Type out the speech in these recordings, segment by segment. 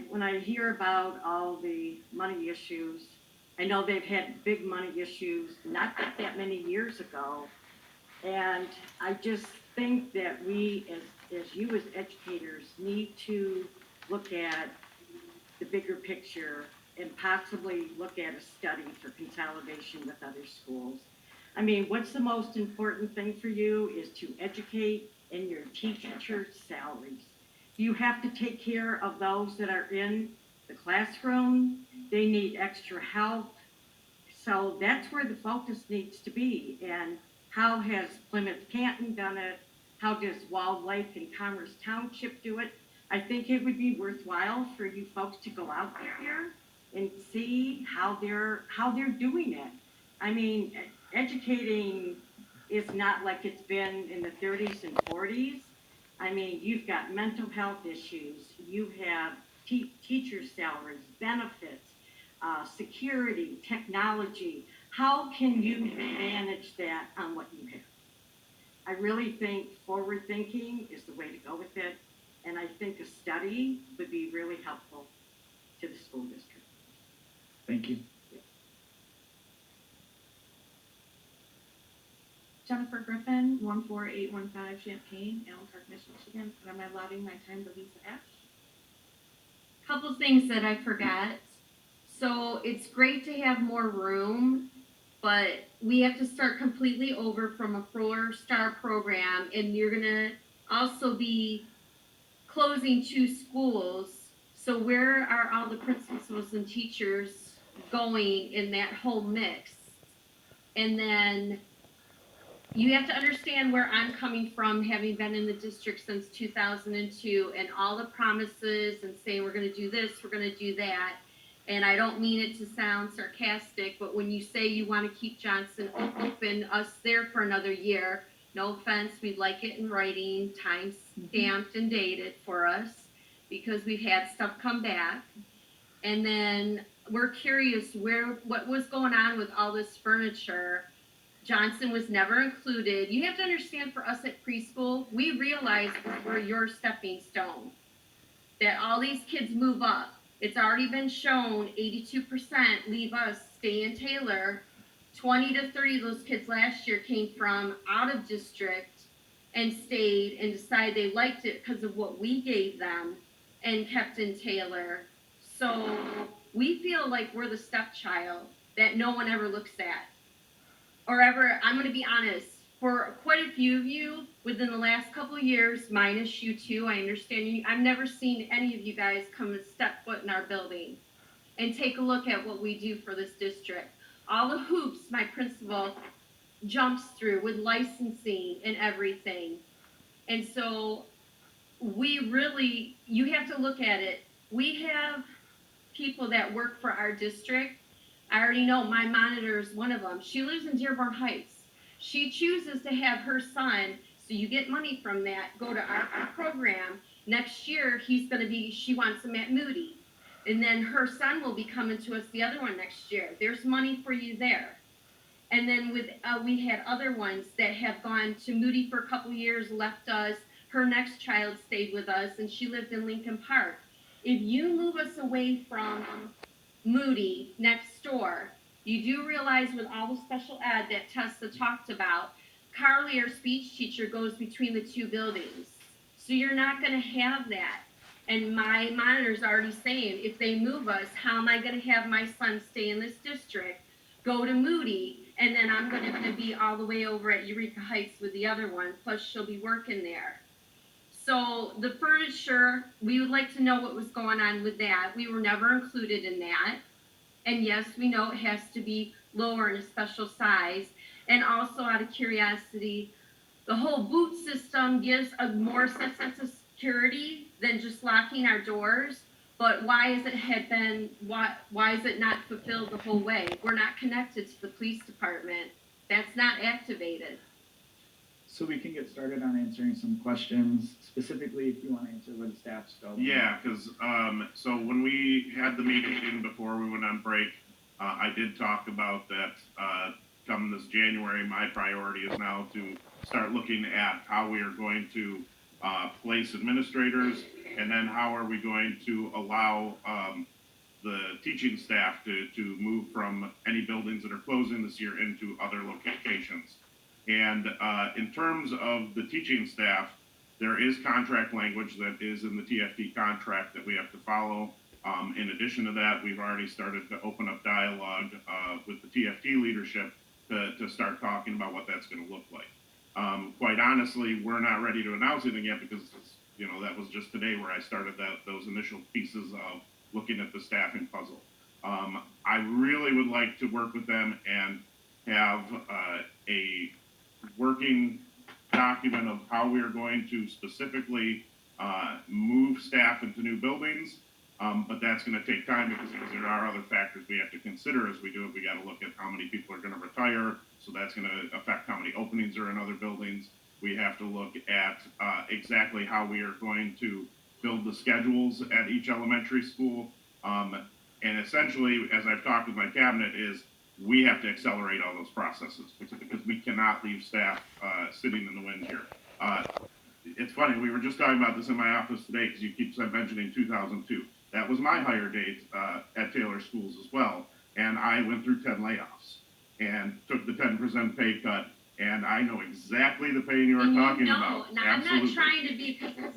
when I hear about all the money issues, I know they've had big money issues not that many years ago. And I just think that we, as you as educators, need to look at the bigger picture and possibly look at a study for consolidation with other schools. I mean, what's the most important thing for you is to educate in your teachers' salaries. You have to take care of those that are in the classroom. They need extra help. So that's where the focus needs to be. And how has Plymouth Canton done it? How does Walled Lake and Commerce Township do it? I think it would be worthwhile for you folks to go out there and see how they're doing it. I mean, educating is not like it's been in the 30s and 40s. I mean, you've got mental health issues, you have teacher salaries, benefits, security, technology. How can you manage that on what you have? I really think forward thinking is the way to go with it, and I think a study would be really helpful to the school district. Thank you. Jennifer Griffin, 14815 Champaign, Allen Park, Michigan, and I'm allotting my time to Lisa Ash. Couple things that I forgot. So it's great to have more room, but we have to start completely over from a 4-star program, and you're gonna also be closing 2 schools. So where are all the principals and teachers going in that whole mix? And then you have to understand where I'm coming from, having been in the district since 2002, and all the promises and saying we're going to do this, we're going to do that. And I don't mean it to sound sarcastic, but when you say you want to keep Johnson open, us there for another year, no offense, we'd like it in writing, time stamped and dated for us, because we've had stuff come back. And then we're curious what was going on with all this furniture. Johnson was never included. You have to understand, for us at preschool, we realize we're your stepping stone. That all these kids move up. It's already been shown 82% leave us, stay in Taylor. 20 to 30 of those kids last year came from out of district and stayed and decided they liked it because of what we gave them and kept in Taylor. So we feel like we're the stepchild that no one ever looks at. Or ever, I'm going to be honest, for quite a few of you within the last couple of years, minus you two, I understand you, I've never seen any of you guys come and step foot in our building and take a look at what we do for this district. All the hoops my principal jumps through with licensing and everything. And so you have to look at it. We have people that work for our district. I already know my monitor is one of them. She lives in Dearborn Heights. She chooses to have her son, so you get money from that, go to our program. Next year, she wants him at Moody. And then her son will be coming to us the other one next year. There's money for you there. And then we had other ones that have gone to Moody for a couple years, left us. Her next child stayed with us, and she lived in Lincoln Park. If you move us away from Moody next door, you do realize with all the special ed that Tessa talked about, Carly, our speech teacher, goes between the 2 buildings. So you're not going to have that. And my monitor's already saying, if they move us, how am I going to have my son stay in this district, go to Moody, and then I'm going to be all the way over at Eureka Heights with the other one, plus she'll be working there. So the furniture, we would like to know what was going on with that. We were never included in that. And yes, we know it has to be lower in a special size. And also, out of curiosity, the whole boot system gives a more sense of security than just locking our doors. But why is it not fulfilled the whole way? We're not connected to the police department. That's not activated. So we can get started on answering some questions, specifically if you want to answer where the staff's going. Yeah, because so when we had the meeting before we went on break, I did talk about that come this January, my priority is now to start looking at how we are going to place administrators, and then how are we going to allow the teaching staff to move from any buildings that are closing this year into other locations. And in terms of the teaching staff, there is contract language that is in the TFT contract that we have to follow. In addition to that, we've already started to open up dialogue with the TFT leadership to start talking about what that's going to look like. Quite honestly, we're not ready to announce anything yet because that was just today where I started those initial pieces of looking at the staffing puzzle. I really would like to work with them and have a working document of how we are going to specifically move staff into new buildings. But that's going to take time because there are other factors we have to consider as we do it. We got to look at how many people are going to retire. So that's going to affect how many openings are in other buildings. We have to look at exactly how we are going to build the schedules at each elementary school. And essentially, as I've talked with my cabinet, is we have to accelerate all those processes because we cannot leave staff sitting in the wind here. It's funny, we were just talking about this in my office today because you keep mentioning 2002. That was my hire date at Taylor Schools as well. And I went through 10 layoffs and took the 10% pay cut. And I know exactly the pain you are talking about. No, I'm not trying to be, because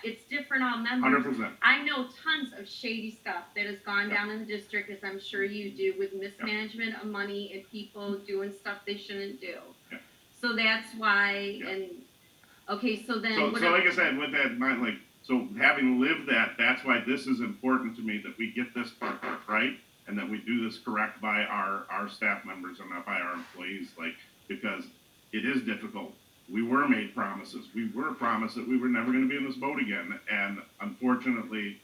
it's different all members. 100%. I know tons of shady stuff that has gone down in the district, as I'm sure you do, with mismanagement of money and people doing stuff they shouldn't do. Yeah. So that's why, Yeah. Okay, so then. So like I said, with that in mind, so having lived that, that's why this is important to me, that we get this part right and that we do this correct by our staff members and not by our employees, because it is difficult. We were made promises. We were promised that we were never going to be in this boat again. And unfortunately,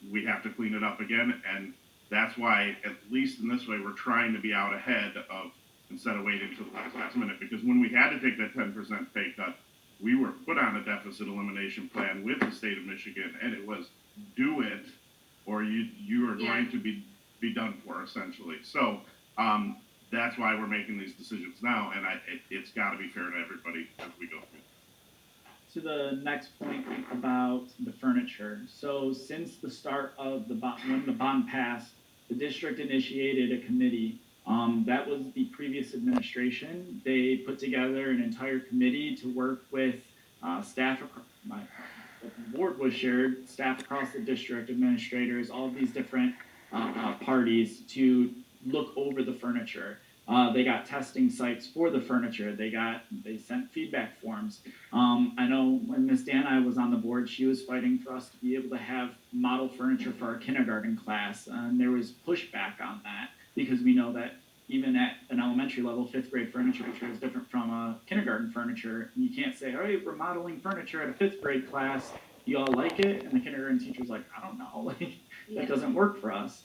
we have to clean it up again. And that's why, at least in this way, we're trying to be out ahead of, instead of waiting till the last minute. Because when we had to take that 10% pay cut, we were put on a deficit elimination plan with the state of Michigan, and it was do it or you are going to be done for, essentially. So that's why we're making these decisions now, and it's got to be fair to everybody as we go through. To the next point about the furniture. So since the start of when the bond passed, the district initiated a committee. That was the previous administration. They put together an entire committee to work with staff. The board was shared, staff across the district, administrators, all of these different parties to look over the furniture. They got testing sites for the furniture. They sent feedback forms. I know when Miss Dana was on the board, she was fighting for us to be able to have model furniture for our kindergarten class, and there was pushback on that because we know that even at an elementary level, 5th grade furniture is different from a kindergarten furniture. You can't say, all right, we're modeling furniture at a 5th grade class. You all like it? And the kindergarten teacher's like, I don't know. That doesn't work for us.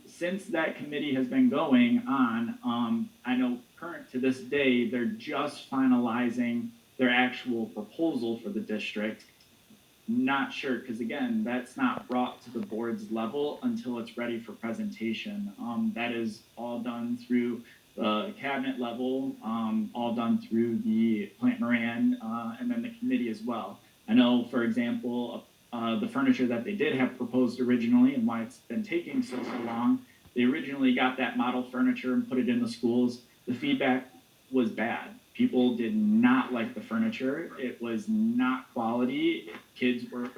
Since that committee has been going on, I know current to this day, they're just finalizing their actual proposal for the district. Not sure, because again, that's not brought to the board's level until it's ready for presentation. That is all done through the cabinet level, all done through the Plant Moran, and then the committee as well. I know, for example, the furniture that they did have proposed originally and why it's been taking so long, they originally got that model furniture and put it in the schools. The feedback was bad. People did not like the furniture. It was not quality. Kids were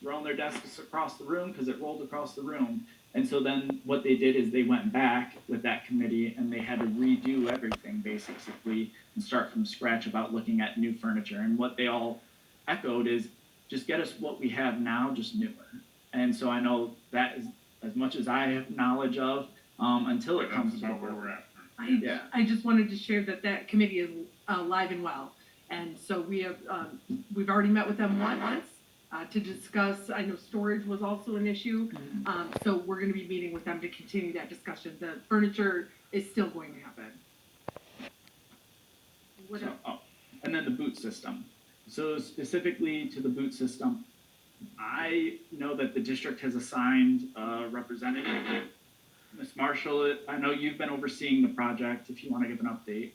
throwing their desks across the room because it rolled across the room. And so then what they did is they went back with that committee and they had to redo everything basically and start from scratch about looking at new furniture. And what they all echoed is just get us what we have now, just newer. And so I know that is as much as I have knowledge of until it comes to where we're at. I just wanted to share that committee is alive and well. And so we've already met with them once to discuss, I know storage was also an issue. So we're gonna be meeting with them to continue that discussion. The furniture is still going to happen. And then the boot system. So specifically to the boot system, I know that the district has assigned a representative. Ms. Marshall, I know you've been overseeing the project, if you want to give an update.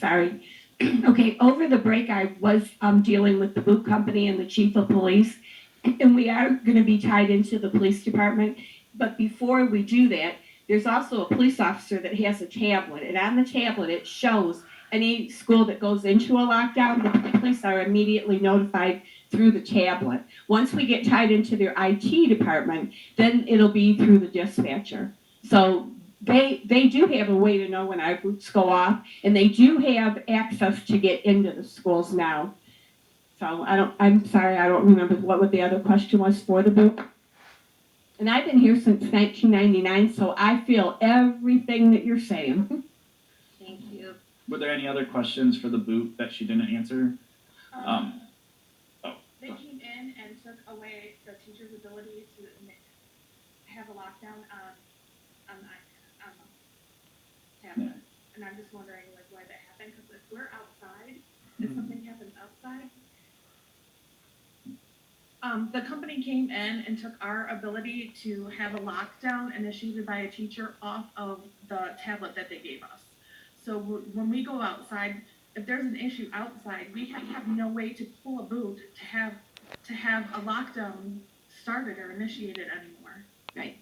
sorry. Okay, over the break, I was dealing with the boot company and the chief of police, and we are going to be tied into the police department. But before we do that, there's also a police officer that has a tablet, and on the tablet it shows any school that goes into a lockdown, the police are immediately notified through the tablet. Once we get tied into their IT department, then it'll be through the dispatcher. So they do have a way to know when our boots go off, and they do have access to get into the schools now. So I'm sorry, I don't remember what the other question was for the boot. And I've been here since 1999, so I feel everything that you're saying. Thank you. Were there any other questions for the boot that she didn't answer? They came in and took away the teacher's ability to have a lockdown on the tablet. And I'm just wondering like why that happened, because if we're outside, if something happens outside. The company came in and took our ability to have a lockdown initiated by a teacher off of the tablet that they gave us. So when we go outside, if there's an issue outside, we have no way to pull a boot to have a lockdown started or initiated anymore. Right.